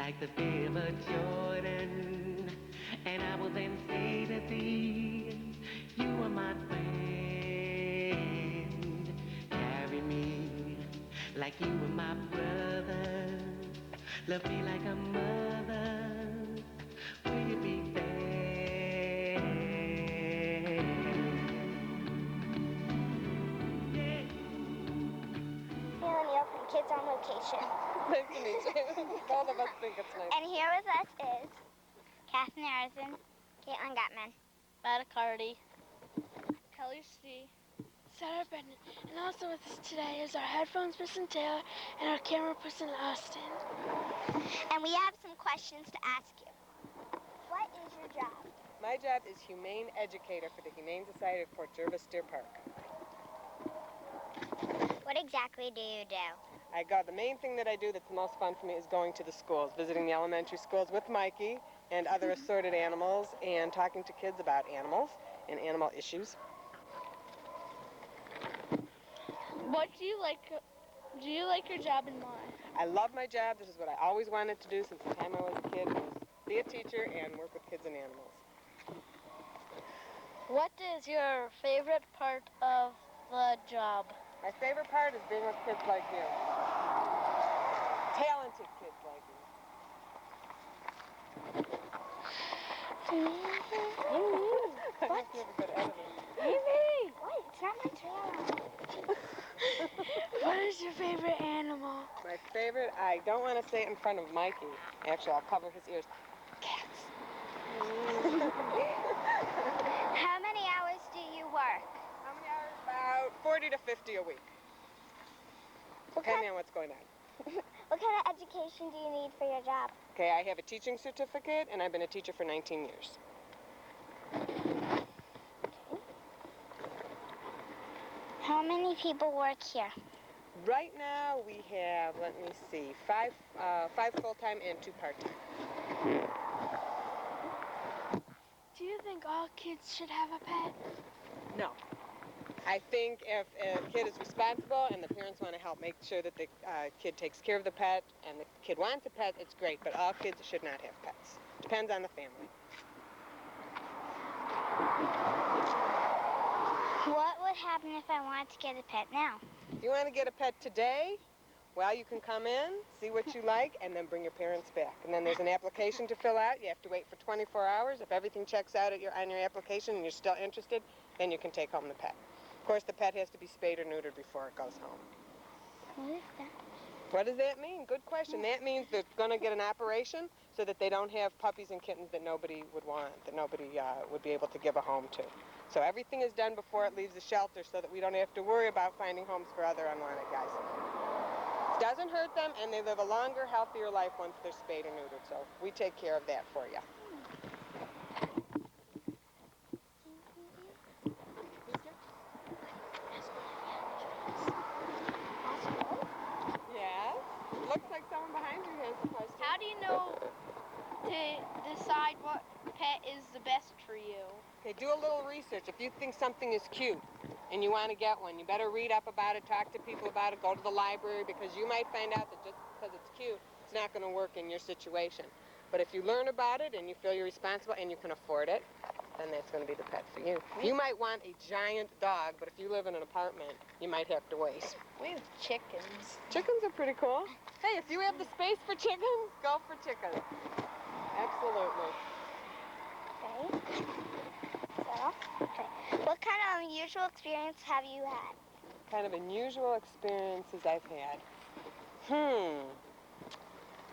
like the fear of Jordan. And I will then say to thee, you are my friend. Carry me like you were my brother. Love me like a mother. Will you be there? Yeah. Neil from Kids on Location. Nice to meet you. Both of us think it's nice. And here with us is Catherine Harrison, Caitlin Gutman, Matt Cardy, Kelly C., Sarah Brennan, and also with us today is our headphones person Taylor and our camera person Austin. And we have some questions to ask you. What is your job? My job is Humane Educator for the Humane Society of Port Jervis Deer Park. What exactly do you do? The main thing that I do that's the most fun for me is going to the schools, visiting the elementary schools with Mikey and other assorted animals and talking to kids about animals and animal issues. What do you like your job and why? I love my job. This is what I always wanted to do since the time I was a kid, was be a teacher and work with kids and animals. what is your favorite part of the job? My favorite part is being with kids like you. Talented kids like you. What? You have a good editor. Amy! What? It's not my turn. What is your favorite animal? My favorite, I don't want to say it in front of Mikey. Actually, I'll cover his ears. Cats. How many hours do you work? How many hours? About 40 to 50 a week. Depending on what's going on. What kind of education do you need for your job? Okay, I have a teaching certificate, and I've been a teacher for 19 years. How many people work here? Right now, we have, let me see, five full-time and 2 part-time. Do you think all kids should have a pet? No. I think if a kid is responsible and the parents want to help make sure that the kid takes care of the pet and the kid wants a pet, it's great, but all kids should not have pets. Depends on the family. What would happen if I wanted to get a pet now? If you want to get a pet today, well, you can come in, see what you like, and then bring your parents back. And then there's an application to fill out. You have to wait for 24 hours. If everything checks out on your application and you're still interested, then you can take home the pet. Of course, the pet has to be spayed or neutered before it goes home. What is that? What does that mean? Good question. That means they're going to get an operation so that they don't have puppies and kittens that nobody would want, that nobody would be able to give a home to. So everything is done before it leaves the shelter so that we don't have to worry about finding homes for other unwanted guys. It doesn't hurt them, and they live a longer, healthier life once they're spayed or neutered. So we take care of that for you. Yes. Looks like someone behind you has a question. How do you know to decide what pet is the best for you? Okay, do a little research. If you think something is cute and you want to get one, you better read up about it, talk to people about it, go to the library, because you might find out that just because it's cute, it's not going to work in your situation. But if you learn about it and you feel you're responsible and you can afford it, then that's going to be the pet for you. You might want a giant dog, but if you live in an apartment, you might have to wait. We have chickens. Chickens are pretty cool. Hey, if you have the space for chickens, go for chickens. Absolutely. Okay. What kind of unusual experience have you had? Kind of unusual experiences I've had.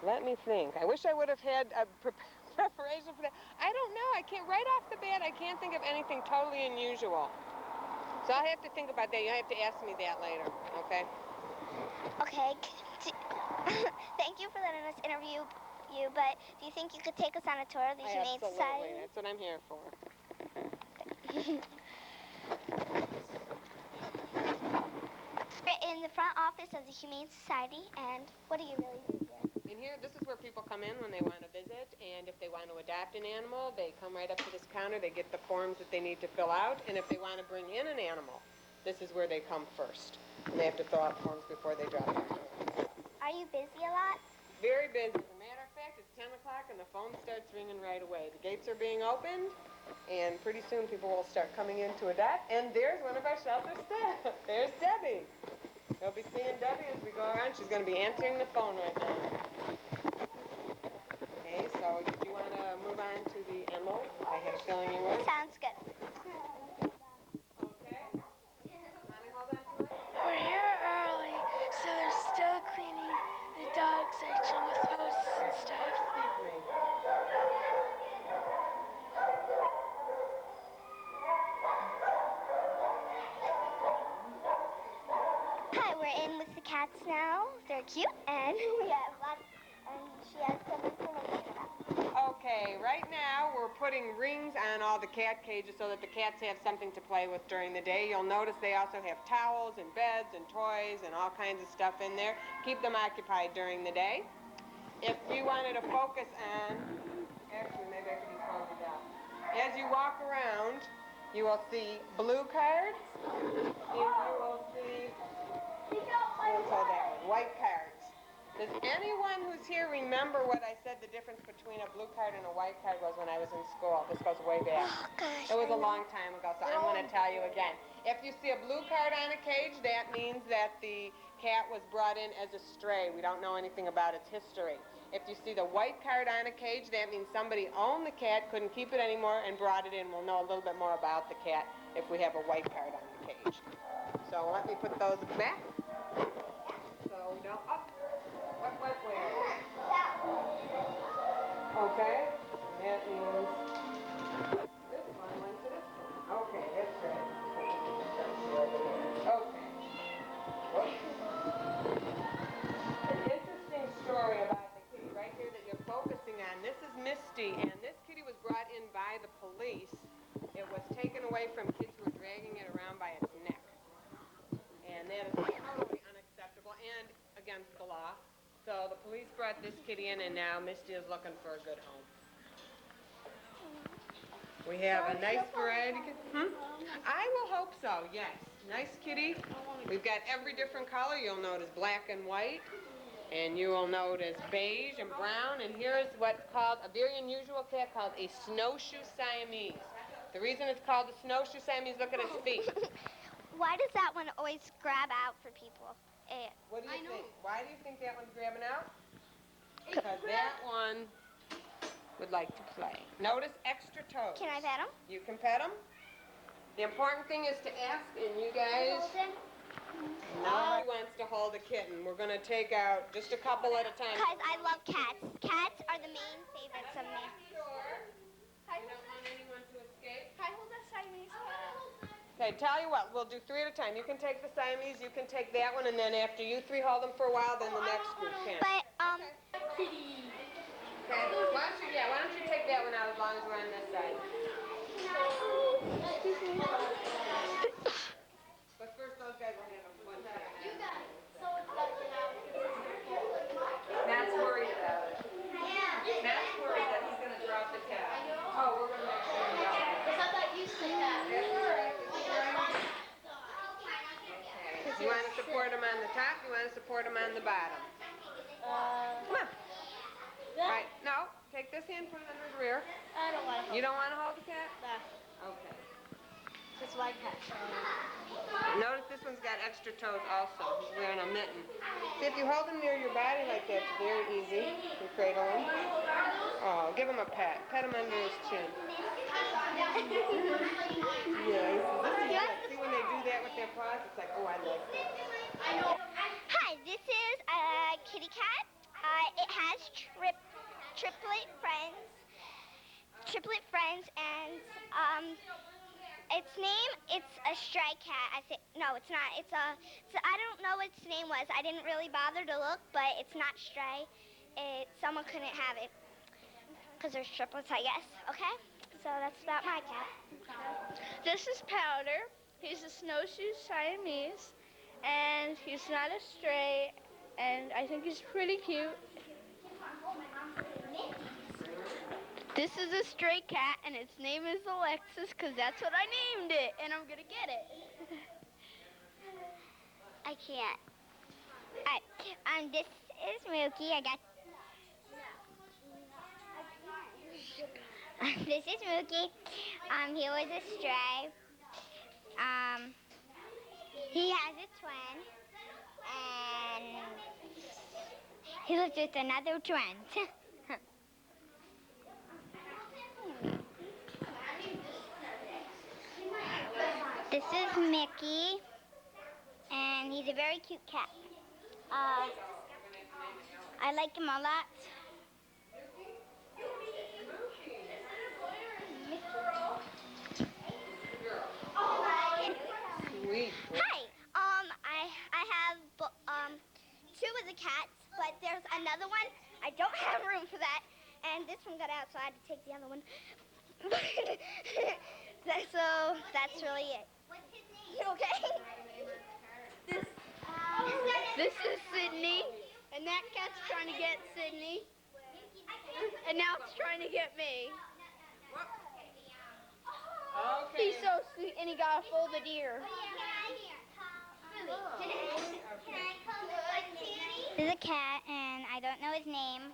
Let me think. I wish I would have had a preparation for that. I don't know. I can't, right off the bat, I can't think of anything totally unusual. So I'll have to think about that. You'll have to ask me that later, okay? Okay. Thank you for letting us interview you, but do you think you could take us on a tour of the Humane Society? Absolutely. That's what I'm here for. We're in the front office of the Humane Society, and what do you really do here? In here, this is where people come in when they want to visit, and if they want to adopt an animal, they come right up to this counter, they get the forms that they need to fill out, and if they want to bring in an animal, this is where they come first. And they have to fill out forms before they drop it. Are you busy a lot? Very busy. As a matter of fact, it's and the phone starts ringing right away. The gates are being opened, and pretty soon people will start coming into a dot. And there's one of our shelter staff. There's Debbie. You'll be seeing Debbie as we go around. She's going to be answering the phone right now. Okay, so did you want to move on to the envelope? I had a feeling you would. Sounds good. Okay. Honey, hold on to it. We're here early, so they're still cleaning the dog section with hoses and stuff. Excuse me. Hi, we're in with the cats now. They're cute, and we have lots, and she has some information about them. Okay, right now we're putting rings on all the cat cages so that the cats have something to play with during the day. You'll notice they also have towels and beds and toys and all kinds of stuff in there. Keep them occupied during the day. If you wanted to focus on, actually maybe I could just close it out. As you walk around, you will see blue cards and you will see, we'll tell that one, white cards. Does anyone who's here remember what I said the difference between a blue card and a white card was when I was in school? This goes way back. Oh, gosh. It was a long time ago, so I'm going to tell you again. If you see a blue card on a cage, that means that the cat was brought in as a stray. We don't know anything about its history. If you see the white card on a cage, that means somebody owned the cat, couldn't keep it anymore, and brought it in. We'll know a little bit more about the cat if we have a white card on the cage. So let me put those back. So we don't, what went where? Okay, that means this one went to this one. Okay, that's right. Okay. An interesting story about the kitty right here that you're focusing on. This is Misty, and this kitty was brought in by the police. It was taken away from kids who were dragging it around by its neck. And that is totally unacceptable and against the law. So the police brought this kitty in, and now Misty is looking for a good home. We have a nice variety. I will hope so, yes. Nice kitty. We've got every different color. You'll notice black and white. And you will notice beige and brown. And here is what's called a very unusual cat called a snowshoe Siamese. The reason it's called a snowshoe Siamese, look at its feet. Why does that one always grab out for people? What do you think? Why do you think that one's grabbing out? Because that one would like to play. Notice extra toes. Can I pet him? You can pet them. The important thing is to ask, and you guys, nobody wants to hold a kitten. We're going to take out just a couple at a time. Because I love cats. Cats are the main favorites of me. You don't want anyone to escape? Can I hold that Siamese cat? Okay, tell you what, we'll do 3 at a time. You can take the Siamese, you can take that one, and then after you 3 hold them for a while, then the next group can. But, Okay, why don't you take that one out as long as we're on this side. But first, those guys will have a fun time. Matt's worried about it. Matt's worried that he's going to drop the cat. Oh, we're going to make sure he drops it. Because I thought you said that. That's all right. You want to support him on the top, you want to support him on the bottom. Come on. Right, no, take this hand, put it under his rear. I don't want to hold You don't want to hold the cat? Nah. Okay. Just like that. Notice this one's got extra toes also. He's wearing a mitten. See, if you hold him near your body like that, it's very easy. You cradle him. Oh, give him a pat. Pet him under his chin. Yeah, see when they do that with their paws, it's like, oh, I like that. hi, this is a kitty cat. It has triplet friends, and its name, it's a stray cat. I think no, it's not. I don't know what its name was. I didn't really bother to look, but it's not stray. Someone couldn't have it because there's triplets, I guess. Okay, so that's about my cat. This is Powder. He's a snowshoe Siamese, and he's not a stray, and I think he's pretty cute. This is a stray cat, and its name is Alexis, because that's what I named it, and I'm going to get it. I can't. This is Mookie. I got This is Mookie. He was a stray. He has a twin, and he lives with another twin. This is Mickey, and he's a very cute cat. I like him a lot. Sweet. Hi. I have two of the cats, but there's another one. I don't have room for that, and this one got out, so I had to take the other one. So that's really it. What's his name? You okay? This is Sydney, and that cat's trying to get Sydney, and now it's trying to get me. Okay. He's so sweet, and he got a folded ear. This is a cat, and I don't know his name.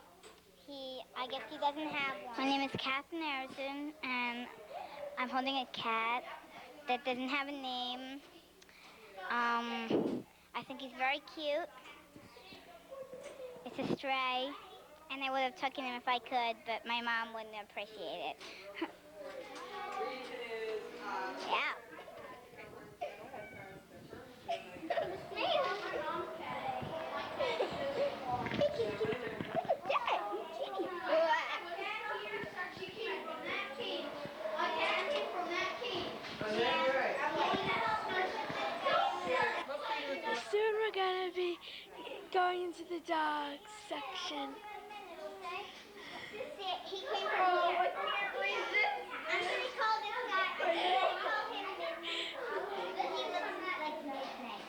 I guess he doesn't have one. My name is Catherine Harrison, and I'm holding a cat that doesn't have a name. I think he's very cute. It's a stray, and I would have taken him if I could, but my mom wouldn't appreciate it. Yeah. Soon we're gonna be going into the dog section. He came from here. I'm gonna call this guy. He looks like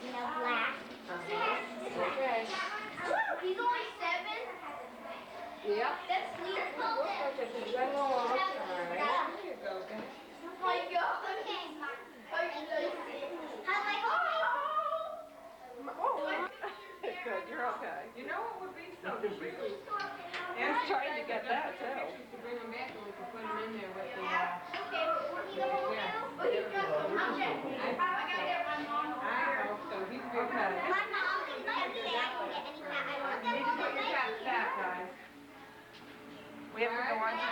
midnight, black. Okay. He's only 7. Yep. That's neat. All right. Here you go. Okay. Oh my God. Okay. How's my Good, you're okay. You know what would be so really? Anne's trying to get that too. To bring them back and we can put them in there with the. I hope so. He's a good cat. My mom is like say I can get any cat I want. We need to put your cats back, guys. We have to go on to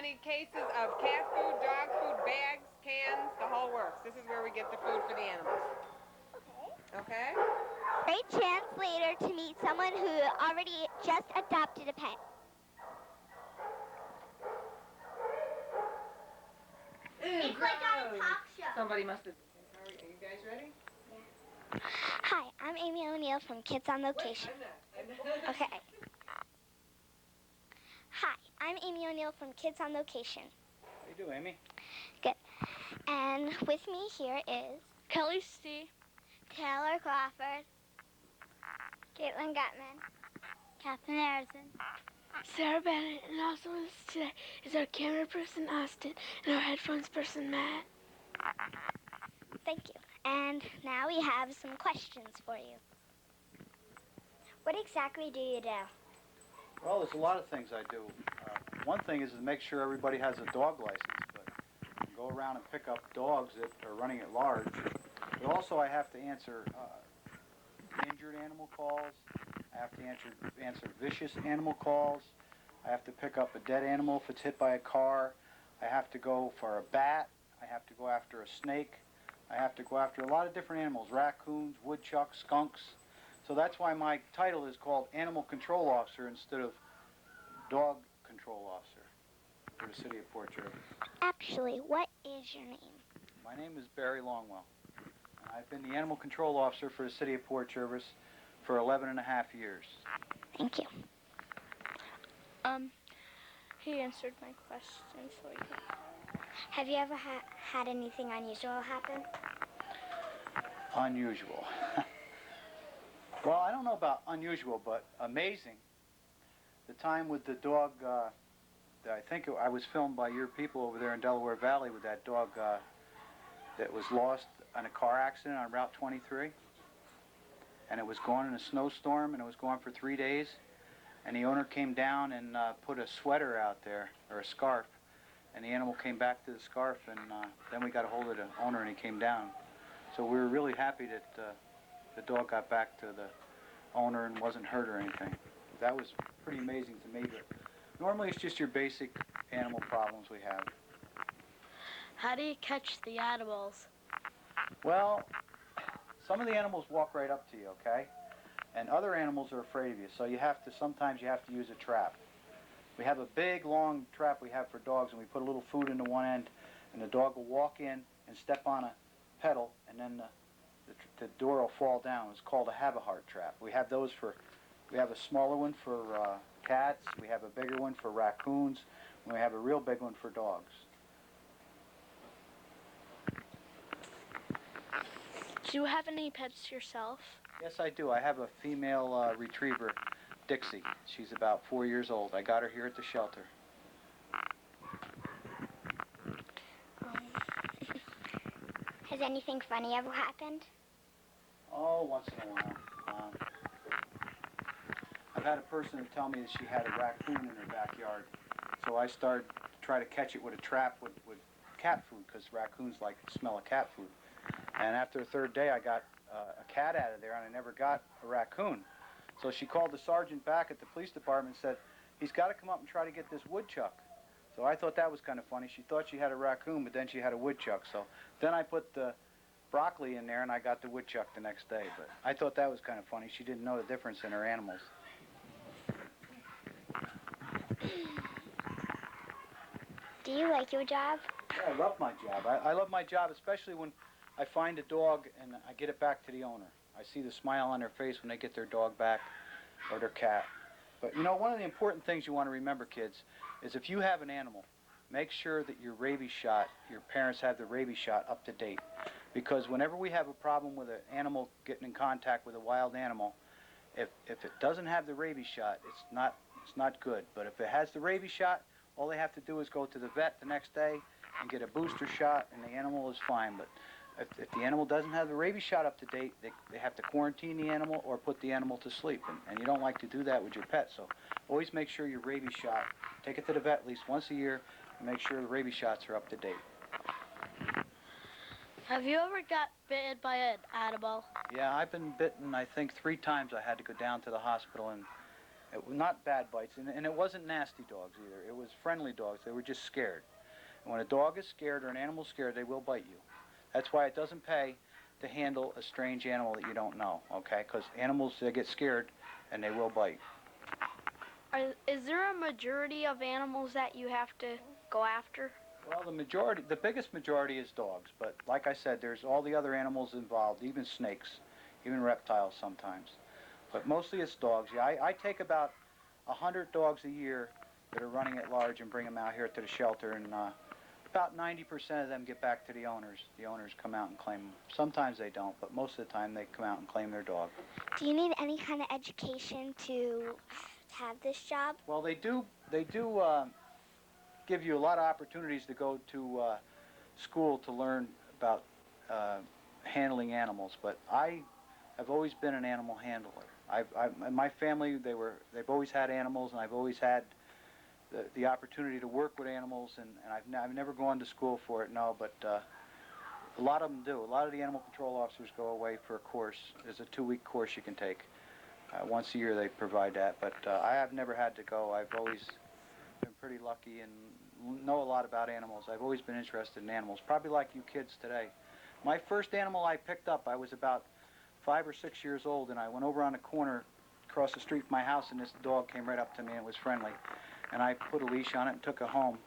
any cases of cat food, dog food, bags, cans, the whole works. This is where we get the food for the animals. Okay? Great chance later to meet someone who already just adopted a pet. Ew, It's like on a talk show. Somebody must have. Are you guys ready? Hi, I'm Amy O'Neill from Kids on Location. Okay. Hi, I'm Amy O'Neill from Kids on Location. How you doing, Amy? Good. And with me here is Kelly C. Taylor Crawford, Caitlin Gutman, Catherine Harrison. Sarah Bennett, and also with us today is our camera person, Austin, and our headphones person, Matt. Thank you. And now we have some questions for you. What exactly do you do? Well, there's a lot of things I do. One thing is to make sure everybody has a dog license, but go around and pick up dogs that are running at large. But also I have to answer injured animal calls. I have to answer vicious animal calls. I have to pick up a dead animal if it's hit by a car. I have to go for a bat. I have to go after a snake. I have to go after a lot of different animals, raccoons, woodchucks, skunks. So that's why my title is called Animal Control Officer instead of Dog Control Officer for the city of Port Jervis. Actually, what is your name? My name is Barry Longwell. I've been the Animal Control Officer for the city of Port Jervis for 11 and a half years. Thank you. He answered my question, so he can. Have you ever had anything unusual happen? Unusual. Well, I don't know about unusual, but amazing. The time with the dog, I think I was filmed by your people over there in Delaware Valley with that dog that was lost in a car accident on Route 23. And it was gone in a snowstorm, and it was gone for 3 days. And the owner came down and put a sweater out there, or a scarf. And the animal came back to the scarf, and then we got a hold of the owner, and he came down. So we were really happy that the dog got back to the owner and wasn't hurt or anything. That was pretty amazing to me, but normally it's just your basic animal problems we have. How do you catch the animals? Well, some of the animals walk right up to you, okay? And other animals are afraid of you, so sometimes you have to use a trap. We have a big, long trap we have for dogs, and we put a little food into one end, and the dog will walk in and step on a pedal, and then the door will fall down. It's called a have-a-heart trap. We have a smaller one for cats, we have a bigger one for raccoons, and we have a real big one for dogs. Do you have any pets yourself? Yes, I do. I have a female retriever, Dixie. She's about 4 years old. I got her here at the shelter. Has anything funny ever happened? Oh, once in a while. I've had a person tell me that she had a raccoon in her backyard. So I started to try to catch it with a trap with cat food, because raccoons like the smell of cat food. And after the third day, I got a cat out of there, and I never got a raccoon. So she called the sergeant back at the police department and said, he's got to come up and try to get this woodchuck. So I thought that was kind of funny. She thought she had a raccoon, but then she had a woodchuck. So then I put the broccoli in there, and I got the woodchuck the next day. But I thought that was kind of funny. She didn't know the difference in her animals. Do you like your job? Yeah, I love my job. I love my job, especially when I find a dog and I get it back to the owner. I see the smile on their face when they get their dog back or their cat. But you know, one of the important things you want to remember, kids, is if you have an animal, make sure that your rabies shot, your parents have the rabies shot up to date. Because whenever we have a problem with an animal getting in contact with a wild animal, if it doesn't have the rabies shot, it's not good. But if it has the rabies shot, all they have to do is go to the vet the next day and get a booster shot, and the animal is fine. But if the animal doesn't have the rabies shot up to date, they have to quarantine the animal or put the animal to sleep. And you don't like to do that with your pet. So always make sure your rabies shot, take it to the vet at least once a year, and make sure the rabies shots are up to date. Have you ever got bitten by an animal? Yeah, I've been bitten, I think, 3 times. I had to go down to the hospital, and Not bad bites, and it wasn't nasty dogs either. It was friendly dogs. They were just scared. And when a dog is scared or an animal's scared, they will bite you. That's why it doesn't pay to handle a strange animal that you don't know, okay? Because animals, they get scared and they will bite. Is there a majority of animals that you have to go after? Well, the biggest majority is dogs. But like I said, there's all the other animals involved, even snakes, even reptiles sometimes. But mostly it's dogs. Yeah, I take about 100 dogs a year that are running at large and bring them out here to the shelter, and about 90% of them get back to the owners. The owners come out and claim them. Sometimes they don't, but most of the time they come out and claim their dog. Do you need any kind of education to have this job? Well, they do give you a lot of opportunities to go to school to learn about handling animals, but I have always been an animal handler. In my family, they've always had animals, and I've always had the opportunity to work with animals, and I've never gone to school for it, no, but a lot of them do. A lot of the animal control officers go away for a course. There's a 2-week course you can take. Once a year they provide that, but I have never had to go. I've always been pretty lucky and know a lot about animals. I've always been interested in animals, probably like you kids today. My first animal I picked up, I was about 5 or 6 years old, and I went over on a corner across the street from my house, and this dog came right up to me, and it was friendly. And I put a leash on it and took it home.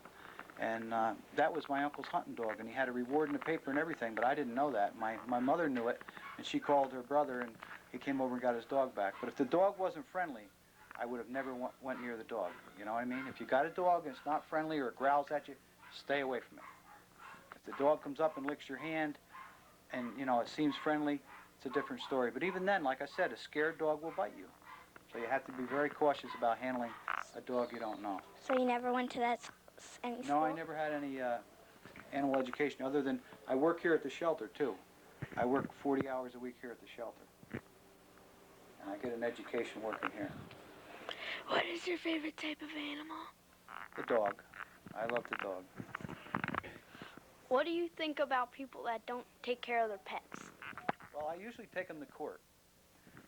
And that was my uncle's hunting dog, and he had a reward in the paper and everything, but I didn't know that. My mother knew it, and she called her brother, and he came over and got his dog back. But if the dog wasn't friendly, I would have never went near the dog. You know what I mean? If you got a dog and it's not friendly or it growls at you, stay away from it. If the dog comes up and licks your hand and, you know, it seems friendly, it's a different story. But even then, like I said, a scared dog will bite you. So you have to be very cautious about handling a dog you don't know. So you never went to any school? No, I never had any animal education other than I work here at the shelter, too. I work 40 hours a week here at the shelter. And I get an education working here. What is your favorite type of animal? The dog. I love the dog. What do you think about people that don't take care of their pets? Well, I usually take them to court.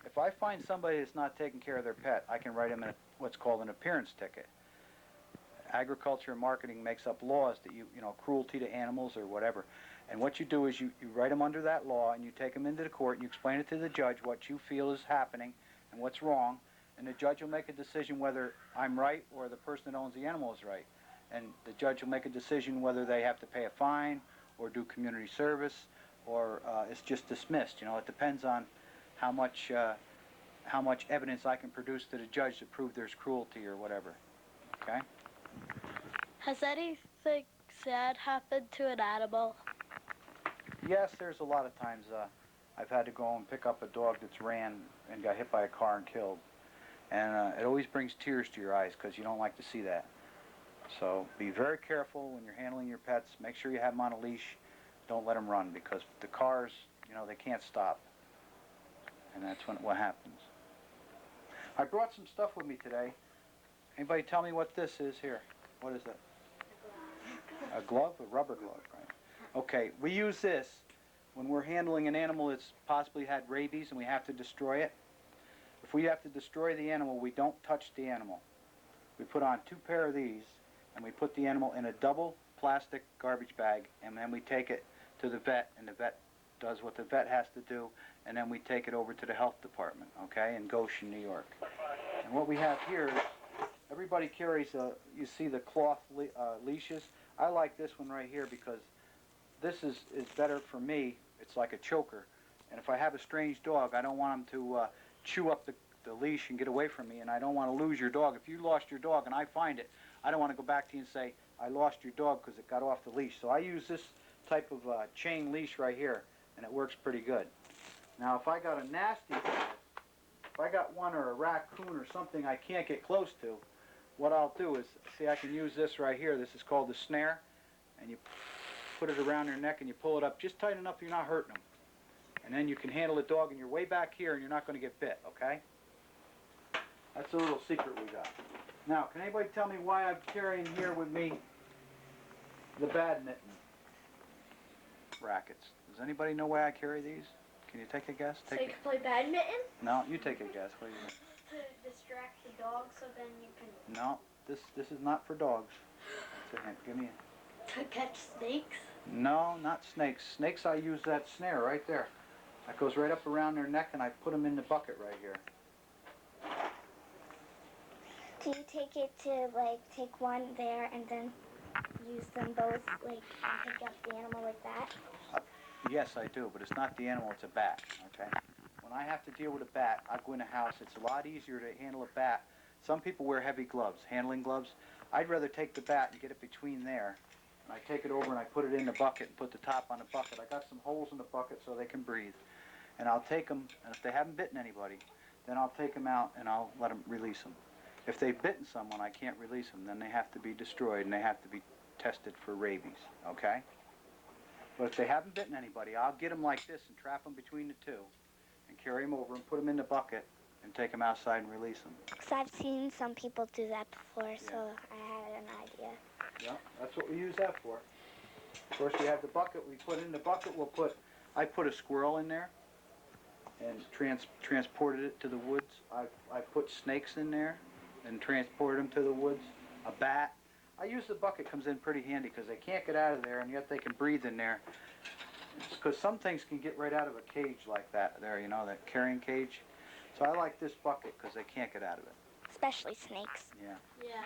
If I find somebody that's not taking care of their pet, I can write them in what's called an appearance ticket. Agriculture and marketing makes up laws that you know, cruelty to animals or whatever. And what you do is you write them under that law, and you take them into the court, and you explain it to the judge what you feel is happening and what's wrong, and the judge will make a decision whether I'm right or the person that owns the animal is right. And the judge will make a decision whether they have to pay a fine or do community service or it's just dismissed. You know, it depends on how much evidence I can produce to the judge to prove there's cruelty or whatever. Okay? Has anything sad happened to an animal? Yes, there's a lot of times I've had to go and pick up a dog that's ran and got hit by a car and killed. And it always brings tears to your eyes because you don't like to see that. So be very careful when you're handling your pets. Make sure you have them on a leash. Don't let them run because the cars, you know, they can't stop. And that's what happens. I brought some stuff with me today. Anybody tell me what this is here? What is it? A glove? A rubber glove, right? Okay, we use this when we're handling an animal that's possibly had rabies and we have to destroy it. If we have to destroy the animal, we don't touch the animal. We put on 2 pair of these, and we put the animal in a double plastic garbage bag, and then we take it to the vet, and the vet does what the vet has to do, and then we take it over to the health department, okay, in Goshen, New York. And what we have here is everybody carries, you see the cloth leashes. I like this one right here because this is better for me. It's like a choker. And if I have a strange dog, I don't want him to chew up the leash and get away from me, and I don't want to lose your dog. If you lost your dog and I find it, I don't want to go back to you and say, I lost your dog because it got off the leash. So I use this type of chain leash right here, and it works pretty good. Now, if I got a nasty dog, if I got one or a raccoon or something I can't get close to, what I'll do is, see, I can use this right here. This is called the snare, and you put it around their neck and you pull it up just tight enough you're not hurting them. And then you can handle the dog, and you're way back here, and you're not going to get bit, okay? That's a little secret we got. Now, can anybody tell me why I'm carrying here with me the badminton rackets? Does anybody know why I carry these? Can you take a guess? So you can play badminton? No, you take a guess. What do you think? to distract the dog so then you can... No, this is not for dogs. That's a hint. Give me a... To catch snakes? No, not snakes. Snakes, I use that snare right there. That goes right up around their neck, and I put them in the bucket right here. Do you take it to, like, take one there and then use them both, like, and pick up the animal like that? Yes, I do, but it's not the animal, it's a bat, okay? When I have to deal with a bat, I go in a house, it's a lot easier to handle a bat. Some people wear heavy gloves, handling gloves. I'd rather take the bat and get it between there, and I take it over and I put it in the bucket and put the top on the bucket. I got some holes in the bucket so they can breathe. And I'll take them, and if they haven't bitten anybody, then I'll take them out and I'll let them release them. If they've bitten someone, I can't release them. Then they have to be destroyed and they have to be tested for rabies, okay? But if they haven't bitten anybody, I'll get them like this and trap them between the two and carry them over and put them in the bucket and take them outside and release them. Because I've seen some people do that before, so I had an idea. Yeah, that's what we use that for. Of course, we have the bucket. We put in the bucket, I put a squirrel in there and transported it to the woods. I put snakes in there and transported them to the woods. A bat. I use the bucket, comes in pretty handy because they can't get out of there and yet they can breathe in there. Because some things can get right out of a cage like that there, you know, that carrying cage. So I like this bucket because they can't get out of it. Especially snakes. Yeah. Yeah.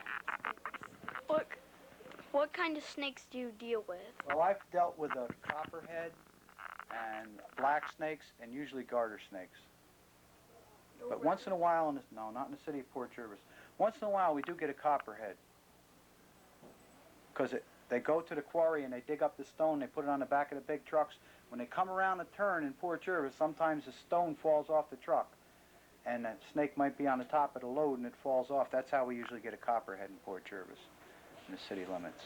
What kind of snakes do you deal with? Well, I've dealt with a copperhead and black snakes and usually garter snakes. But once in a while, no, not in the city of Port Jervis. Once in a while, we do get a copperhead. Because they go to the quarry and they dig up the stone, they put it on the back of the big trucks. When they come around a turn in Port Jervis, sometimes the stone falls off the truck. And that snake might be on the top of the load and it falls off. That's how we usually get a copperhead in Port Jervis, in the city limits.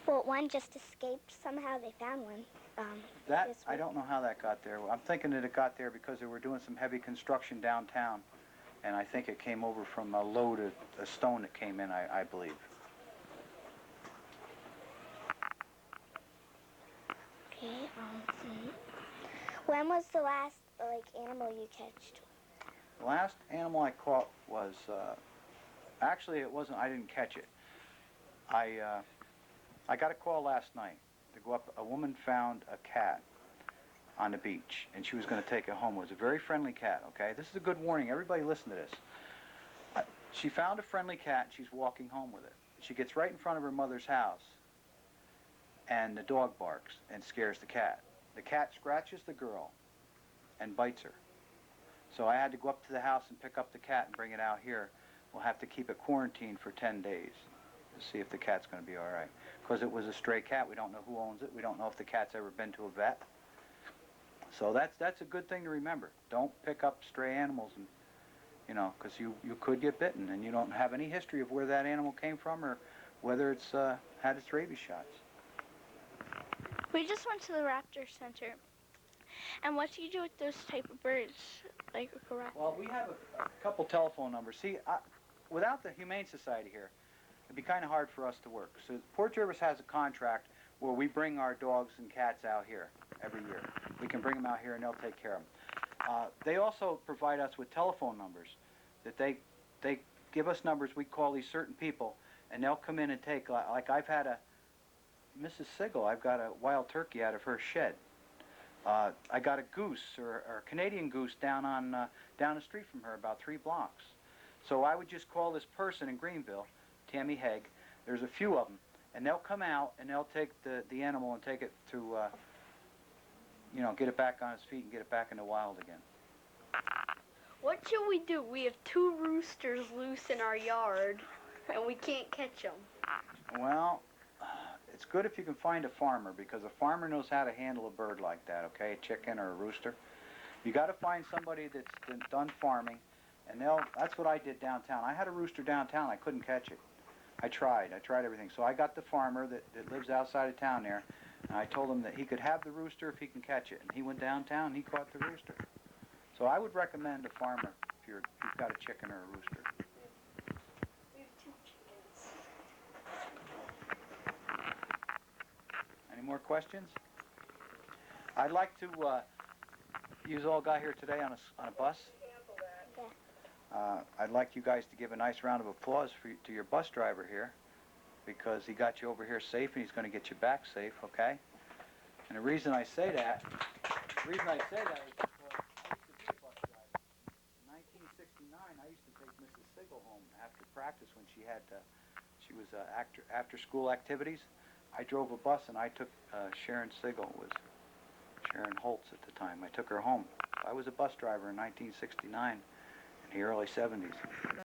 Well, one just escaped. Somehow they found one. I don't know how that got there. I'm thinking that it got there because they were doing some heavy construction downtown. And I think it came over from a load of a stone that came in, I believe. Okay, when was the last, animal you catched? The last animal I caught was, actually it wasn't, I didn't catch it. I got a call last night to go up. A woman found a cat on the beach, and she was going to take it home. It was a very friendly cat, okay? This is a good warning. Everybody listen to this. She found a friendly cat, and she's walking home with it. She gets right in front of her mother's house, and the dog barks and scares the cat. The cat scratches the girl and bites her. So I had to go up to the house and pick up the cat and bring it out here. We'll have to keep it quarantined for 10 days to see if the cat's going to be all right. Because it was a stray cat. We don't know who owns it. We don't know if the cat's ever been to a vet. So that's a good thing to remember. Don't pick up stray animals, and because you could get bitten, and you don't have any history of where that animal came from or whether it's had its rabies shots. We just went to the Raptor Center. And what do you do with those type of birds, like a raptor? Well, we have a couple telephone numbers. See, without the Humane Society here, it'd be kind of hard for us to work. So Port Jervis has a contract where we bring our dogs and cats out here every year. We can bring them out here and they'll take care of them. They also provide us with telephone numbers that they give us numbers. We call these certain people, and they'll come in and take, like I've had Mrs. Sigel, I've got a wild turkey out of her shed. I got a goose, or a Canadian goose, down the street from her, about 3 blocks. So I would just call this person in Greenville, Tammy Haig. There's a few of them, and they'll come out and they'll take the animal and take it to, get it back on its feet and get it back in the wild again. What should we do? We have 2 roosters loose in our yard, and we can't catch them. Well, it's good if you can find a farmer, because a farmer knows how to handle a bird like that, okay? A chicken or a rooster. You got to find somebody that's done farming, and that's what I did downtown. I had a rooster downtown. I couldn't catch it. I tried everything. So I got the farmer that lives outside of town there, and I told him that he could have the rooster if he can catch it. And he went downtown and he caught the rooster. So I would recommend a farmer if you've got a chicken or a rooster. We have 2 chickens. Any more questions? I'd like to, you all got here today on a bus? Yeah. I'd like you guys to give a nice round of applause to your bus driver here, because he got you over here safe and he's going to get you back safe, okay? And the reason I say that is because I used to be a bus driver. In 1969, I used to take Mrs. Sigel home after practice when she was after school activities. I drove a bus and I took Sharon Sigel, was Sharon Holtz at the time. I took her home. I was a bus driver in 1969 in the early 70s.